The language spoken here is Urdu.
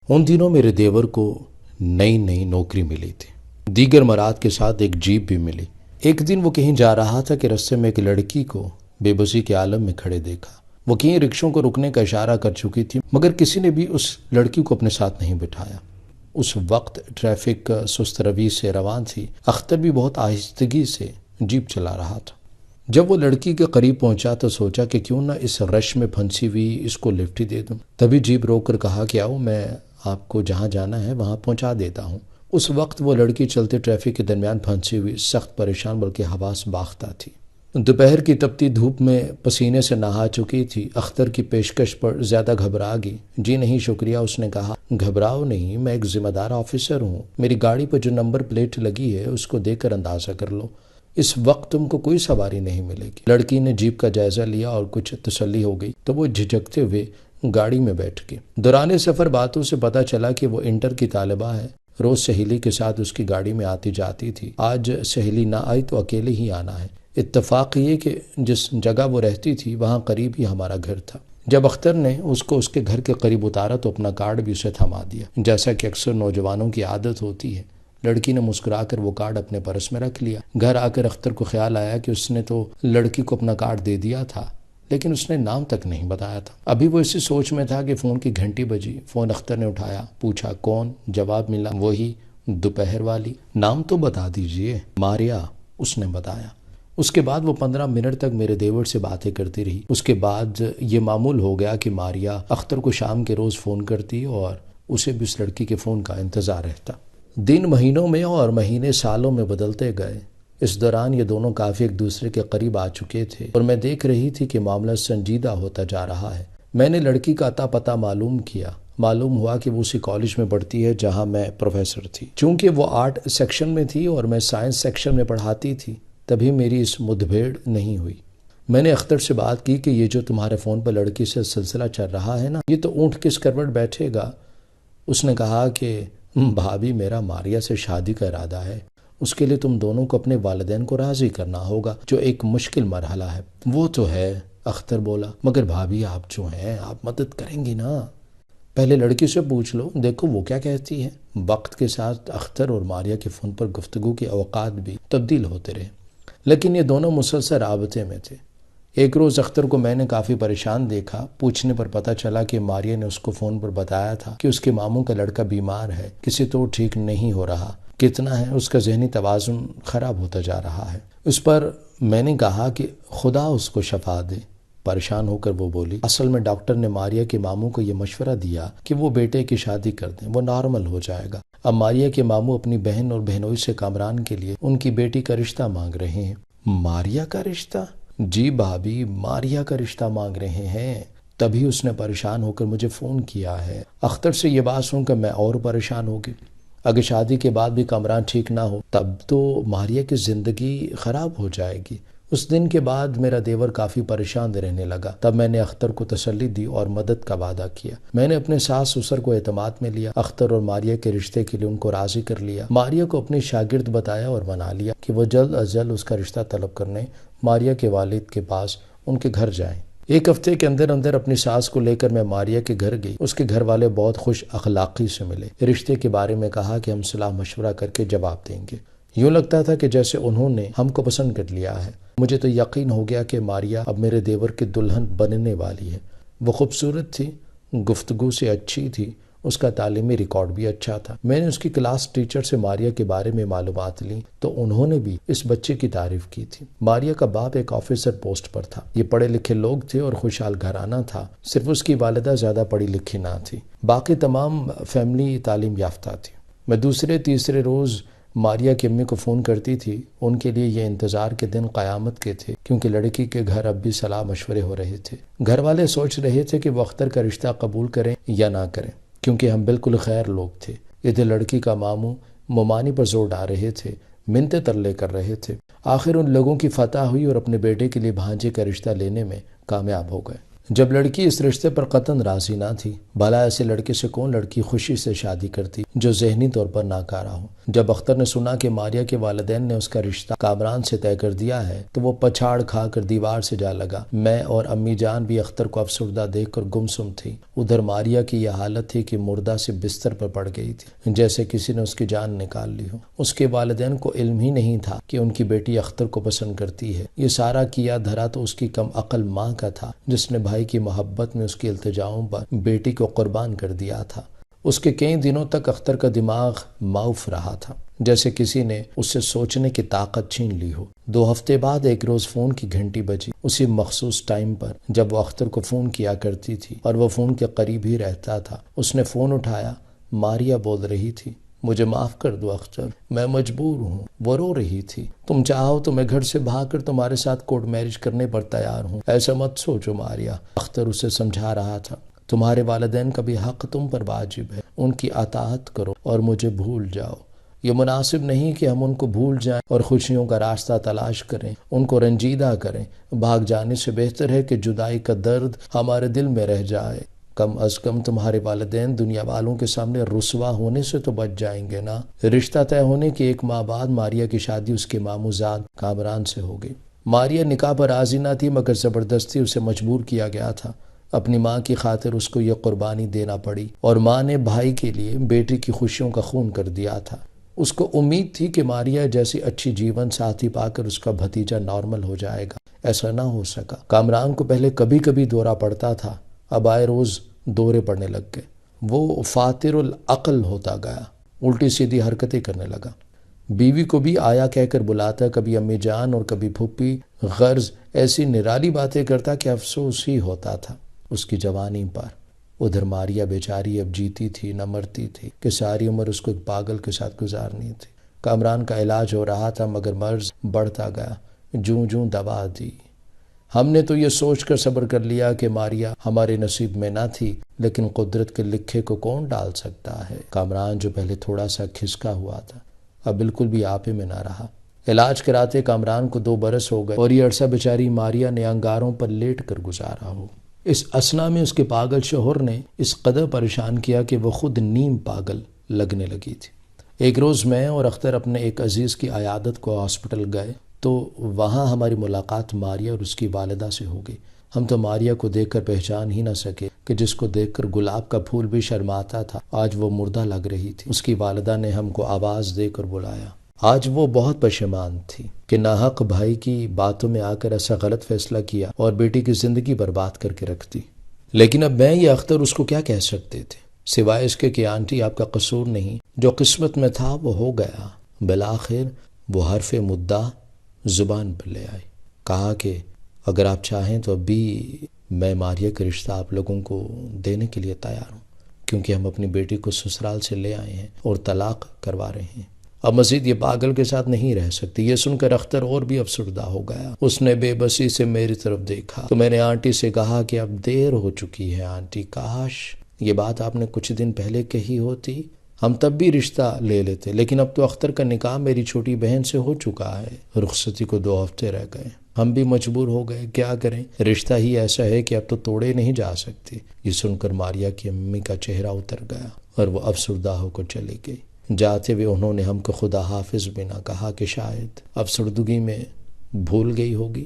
ان دنوں میرے دیور کو نئی نئی نوکری ملی تھی، دیگر مراد کے ساتھ ایک جیپ بھی ملی۔ ایک دن وہ کہیں جا رہا تھا کہ رستے میں ایک لڑکی کو بے بسی کے عالم میں کھڑے دیکھا۔ وہ کہیں رکشوں کو رکنے کا اشارہ کر چکی تھی، مگر کسی نے بھی اس لڑکی کو اپنے ساتھ نہیں بٹھایا۔ اس وقت ٹریفک سست روی سے روان تھی۔ اختر بھی بہت آہستگی سے جیپ چلا رہا تھا۔ جب وہ لڑکی کے قریب پہنچا تو سوچا کہ کیوں نہ اس رش میں پھنسی ہوئی اس کو لفٹ ہی دے دوں۔ تبھی جیپ روک کر کہا کہ آؤ، میں آپ کو جہاں جانا ہے وہاں پہنچا دیتا ہوں۔ اس وقت وہ لڑکی چلتے ٹریفک کے درمیان پھنسی ہوئی سخت پریشان بلکہ حواس باختہ تھی۔ دوپہر کی تپتی دھوپ میں پسینے سے نہا چکی تھی۔ اختر کی پیشکش پر زیادہ گھبرا گئی۔ جی نہیں شکریہ، اس نے کہا۔ گھبراؤ نہیں، میں ایک ذمہ دار آفیسر ہوں۔ میری گاڑی پر جو نمبر پلیٹ لگی ہے اس کو دیکھ کر اندازہ کر لو، اس وقت تم کو کوئی سواری نہیں ملے گی۔ لڑکی نے جیپ کا جائزہ لیا اور کچھ تسلی ہو گئی تو وہ جھجکتے ہوئے گاڑی میں بیٹھ گئی۔ دوران سفر باتوں سے پتہ چلا کہ وہ انٹر کی طالبہ ہے۔ روز سہیلی کے ساتھ اس کی گاڑی میں آتی جاتی تھی۔ آج سہیلی نہ آئی تو اکیلے ہی آنا ہے۔ اتفاق یہ کہ جس جگہ وہ رہتی تھی وہاں قریب ہی ہمارا گھر تھا۔ جب اختر نے اس کو اس کے گھر کے قریب اتارا تو اپنا کارڈ بھی اسے تھما دیا، جیسا کہ اکثر نوجوانوں کی عادت ہوتی ہے۔ لڑکی نے مسکرا کر وہ کارڈ اپنے پرس میں رکھ لیا۔ گھر آ کر اختر کو خیال آیا کہ اس نے تو لڑکی کو اپنا کارڈ دے دیا تھا، لیکن اس نے نام تک نہیں بتایا تھا۔ ابھی وہ اسی سوچ میں تھا کہ فون کی گھنٹی بجی۔ فون اختر نے اٹھایا، پوچھا کون؟ جواب ملا، وہی دوپہر والی۔ نام تو بتا دیجئے۔ ماریا، اس نے بتایا۔ اس کے بعد وہ 15 منٹ تک میرے دیور سے باتیں کرتی رہی۔ اس کے بعد یہ معمول ہو گیا کہ ماریا اختر کو شام کے روز فون کرتی اور اسے بھی اس لڑکی کے فون کا انتظار رہتا۔ دن مہینوں میں اور مہینے سالوں میں بدلتے گئے۔ اس دوران یہ دونوں کافی ایک دوسرے کے قریب آ چکے تھے اور میں دیکھ رہی تھی کہ معاملہ سنجیدہ ہوتا جا رہا ہے۔ میں نے لڑکی کا اتا پتہ معلوم کیا۔ معلوم ہوا کہ وہ اسی کالج میں پڑھتی ہے جہاں میں پروفیسر تھی۔ چونکہ وہ آرٹ سیکشن میں تھی اور میں سائنس سیکشن میں پڑھاتی تھی، تبھی میری اس مدبھیڑ نہیں ہوئی۔ میں نے اختر سے بات کی کہ یہ جو تمہارے فون پر لڑکی سے سلسلہ چل رہا ہے نا، یہ تو اونٹ کس کروٹ بیٹھے گا۔ اس نے کہا کہ بھابھی، میرا ماریا سے شادی کا ارادہ ہے۔ اس کے لیے تم دونوں کو اپنے والدین کو راضی کرنا ہوگا، جو ایک مشکل مرحلہ ہے۔ وہ تو ہے، اختر بولا، مگر بھابھی آپ جو ہیں، آپ مدد کریں گی نا؟ پہلے لڑکی سے پوچھ لو، دیکھو وہ کیا کہتی ہے۔ وقت کے ساتھ اختر اور ماریا کے فون پر گفتگو کے اوقات بھی تبدیل ہوتے رہے، لیکن یہ دونوں مسلسل رابطے میں تھے۔ ایک روز اختر کو میں نے کافی پریشان دیکھا۔ پوچھنے پر پتہ چلا کہ ماریا نے اس کو فون پر بتایا تھا کہ اس کے ماموں کا لڑکا بیمار ہے، کسی طور ٹھیک نہیں ہو رہا۔ کتنا ہے، اس کا ذہنی توازن خراب ہوتا جا رہا ہے۔ اس پر میں نے کہا کہ خدا اس کو شفا دے۔ پریشان ہو کر وہ بولی، اصل میں ڈاکٹر نے ماریا کے ماموں کو یہ مشورہ دیا کہ وہ بیٹے کی شادی کر دیں، وہ نارمل ہو جائے گا۔ اب ماریا کے ماموں اپنی بہن اور بہنوئی سے کامران کے لیے ان کی بیٹی کا رشتہ مانگ رہے ہیں۔ ماریا کا رشتہ؟ جی بھابھی، ماریا کا رشتہ مانگ رہے ہیں۔ تبھی اس نے پریشان ہو کر مجھے فون کیا ہے۔ اختر سے یہ بات سن کر میں اور پریشان ہو گئی۔ اگر شادی کے بعد بھی کامران ٹھیک نہ ہو تب تو ماریا کی زندگی خراب ہو جائے گی۔ اس دن کے بعد میرا دیور کافی پریشان رہنے لگا۔ تب میں نے اختر کو تسلی دی اور مدد کا وعدہ کیا۔ میں نے اپنے ساس سسر کو اعتماد میں لیا، اختر اور ماریا کے رشتے کے لیے ان کو راضی کر لیا۔ ماریا کو اپنی شاگرد بتایا اور منا لیا کہ وہ جلد از جلد اس کا رشتہ طلب کرنے ماریا کے والد کے پاس ان کے گھر جائیں۔ ایک ہفتے کے اندر اندر اپنی ساس کو لے کر میں ماریا کے گھر گئی۔ اس کے گھر والے بہت خوش اخلاقی سے ملے۔ رشتے کے بارے میں کہا کہ ہم صلاح مشورہ کر کے جواب دیں گے۔ یوں لگتا تھا کہ جیسے انہوں نے ہم کو پسند کر لیا ہے۔ مجھے تو یقین ہو گیا کہ ماریا اب میرے دیور کی دلہن بننے والی ہے۔ وہ خوبصورت تھی، گفتگو سے اچھی تھی، اس کا تعلیمی ریکارڈ بھی اچھا تھا۔ میں نے اس کی کلاس ٹیچر سے ماریا کے بارے میں معلومات لیں تو انہوں نے بھی اس بچے کی تعریف کی تھی۔ ماریا کا باپ ایک آفیسر پوسٹ پر تھا۔ یہ پڑھے لکھے لوگ تھے اور خوشحال گھرانہ تھا۔ صرف اس کی والدہ زیادہ پڑھی لکھی نہ تھی، باقی تمام فیملی تعلیم یافتہ تھی۔ میں دوسرے تیسرے روز ماریا کی امی کو فون کرتی تھی۔ ان کے لیے یہ انتظار کے دن قیامت کے تھے، کیونکہ لڑکی کے گھر اب بھی صلاح مشورے ہو رہے تھے۔ گھر والے سوچ رہے تھے کہ وہ اختر کا رشتہ قبول کریں یا نہ کریں، کیونکہ ہم بالکل خیر لوگ تھے۔ ادھر لڑکی کا ماموں ممانی پر زور ڈال رہے تھے، منتیں ترلے کر رہے تھے۔ آخر ان لوگوں کی فتح ہوئی اور اپنے بیٹے کے لیے بھانجے کا رشتہ لینے میں کامیاب ہو گئے۔ جب لڑکی اس رشتے پر قطعاً راضی نہ تھی، بھلا ایسے لڑکے سے کون لڑکی خوشی سے شادی کرتی جو ذہنی طور پر ناکارہ ہو۔ جب اختر نے سنا کہ ماریہ کے والدین نے اس کا رشتہ کامران سے طے کر دیا ہے تو وہ پچھاڑ کھا کر دیوار سے جا لگا۔ میں اور امی جان بھی اختر کو افسردہ دیکھ کر گمسم تھی۔ ادھر ماریہ کی یہ حالت تھی کہ مردہ سے بستر پر پڑ گئی تھی، جیسے کسی نے اس کی جان نکال لی ہو۔ اس کے والدین کو علم ہی نہیں تھا کہ ان کی بیٹی اختر کو پسند کرتی ہے۔ یہ سارا کیا دھرا تو اس کی کم عقل ماں کا تھا، جس نے بھائی کی محبت میں اس کی التجاؤں پر بیٹی کو قربان کر دیا تھا۔ اس کے کئی دنوں تک اختر کا دماغ معاف رہا تھا، جیسے کسی نے اس سے سوچنے کی طاقت چھین لی ہو۔ 2 ہفتے بعد ایک روز فون کی گھنٹی بجی، اسی مخصوص ٹائم پر جب وہ اختر کو فون کیا کرتی تھی اور وہ فون کے قریب ہی رہتا تھا۔ اس نے فون اٹھایا۔ ماریہ بول رہی تھی، مجھے معاف کر دو اختر، میں مجبور ہوں۔ وہ رو رہی تھی، تم چاہو تو میں گھر سے بھاگ کر تمہارے ساتھ کورٹ میرج کرنے پر تیار ہوں۔ ایسا مت سوچو ماریہ، اختر اسے سمجھا رہا تھا۔ تمہارے والدین کا بھی حق تم پر واجب ہے، ان کی اطاعت کرو اور مجھے بھول جاؤ۔ یہ مناسب نہیں کہ ہم ان کو بھول جائیں اور خوشیوں کا راستہ تلاش کریں، ان کو رنجیدہ کریں۔ بھاگ جانے سے بہتر ہے کہ جدائی کا درد ہمارے دل میں رہ جائے۔ کم از کم تمہارے والدین دنیا والوں کے سامنے رسوا ہونے سے تو بچ جائیں گے نا۔ رشتہ طے ہونے کے 1 ماہ بعد ماریہ کی شادی اس کے ماموں زاد کامران سے ہو گئی۔ ماریہ نکاح پر راضی نہ تھی، مگر زبردستی اسے مجبور کیا گیا تھا۔ اپنی ماں کی خاطر اس کو یہ قربانی دینا پڑی، اور ماں نے بھائی کے لیے بیٹی کی خوشیوں کا خون کر دیا تھا۔ اس کو امید تھی کہ ماریہ جیسی اچھی جیون ساتھی پا کر اس کا بھتیجا نارمل ہو جائے گا۔ ایسا نہ ہو سکا۔ کامران کو پہلے کبھی کبھی دورہ پڑتا تھا، اب آئے روز دورے پڑنے لگ گئے۔ وہ فاتر العقل ہوتا گیا، الٹی سیدھی حرکتیں کرنے لگا۔ بیوی کو بھی آیا کہہ کر بلاتا، کبھی امی جان اور کبھی پھپھی، غرض ایسی نرالی باتیں کرتا کہ افسوس ہی ہوتا تھا اس کی جوانی پر۔ ادھر ماریہ بیچاری اب جیتی تھی نہ مرتی تھی کہ ساری عمر اس کو ایک پاگل کے ساتھ گزارنی تھی۔ کامران کا علاج ہو رہا تھا، مگر مرض بڑھتا گیا۔ جوں جوں دوا دی، ہم نے تو یہ سوچ کر صبر کر لیا کہ ماریہ ہمارے نصیب میں نہ تھی، لیکن قدرت کے لکھے کو کون ڈال سکتا ہے۔ کامران جو پہلے تھوڑا سا کھسکا ہوا تھا، اب بالکل بھی آپے میں نہ رہا۔ علاج کراتے کامران کو 2 برس ہو گئے، اور یہ عرصہ بیچاری ماریہ نے انگاروں پر لیٹ کر گزارا ہو۔ اس اثنا میں اس کے پاگل شوہر نے اس قدر پریشان کیا کہ وہ خود نیم پاگل لگنے لگی تھی۔ ایک روز میں اور اختر اپنے ایک عزیز کی عیادت کو ہاسپٹل گئے تو وہاں ہماری ملاقات ماریہ اور اس کی والدہ سے ہو گئی۔ ہم تو ماریہ کو دیکھ کر پہچان ہی نہ سکے کہ جس کو دیکھ کر گلاب کا پھول بھی شرماتا تھا، آج وہ مردہ لگ رہی تھی۔ اس کی والدہ نے ہم کو آواز دے کر بلایا۔ آج وہ بہت پشیمان تھی کہ ناحق بھائی کی باتوں میں آ کر ایسا غلط فیصلہ کیا اور بیٹی کی زندگی برباد کر کے رکھ دی۔ لیکن اب میں یا اختر اس کو کیا کہہ سکتے تھے، سوائے اس کے کہ آنٹی آپ کا قصور نہیں، جو قسمت میں تھا وہ ہو گیا۔ بالآخر وہ حرف مدعا زبان پر لے آئی، کہا کہ اگر آپ چاہیں تو اب بھی میں ماریہ کا رشتہ آپ لوگوں کو دینے کے لیے تیار ہوں، کیونکہ ہم اپنی بیٹی کو سسرال سے لے آئے ہیں اور طلاق کروا رہے ہیں۔ اب مزید یہ پاگل کے ساتھ نہیں رہ سکتی۔ یہ سن کر اختر اور بھی افسردہ ہو گیا۔ اس نے بے بسی سے میری طرف دیکھا تو میں نے آنٹی سے کہا کہ اب دیر ہو چکی ہے آنٹی، کاش یہ بات آپ نے کچھ دن پہلے کہی ہوتی، ہم تب بھی رشتہ لے لیتے، لیکن اب تو اختر کا نکاح میری چھوٹی بہن سے ہو چکا ہے، رخصتی کو 2 ہفتے رہ گئے، ہم بھی مجبور ہو گئے، کیا کریں، رشتہ ہی ایسا ہے کہ اب تو توڑے نہیں جا سکتے۔ یہ سن کر ماریہ کی امی کا چہرہ اتر گیا اور وہ افسردہ ہو کر چلی گئی۔ جاتے ہوئے انہوں نے ہم کو خدا حافظ بھی نہ کہا کہ شاید افسردگی میں بھول گئی ہوگی۔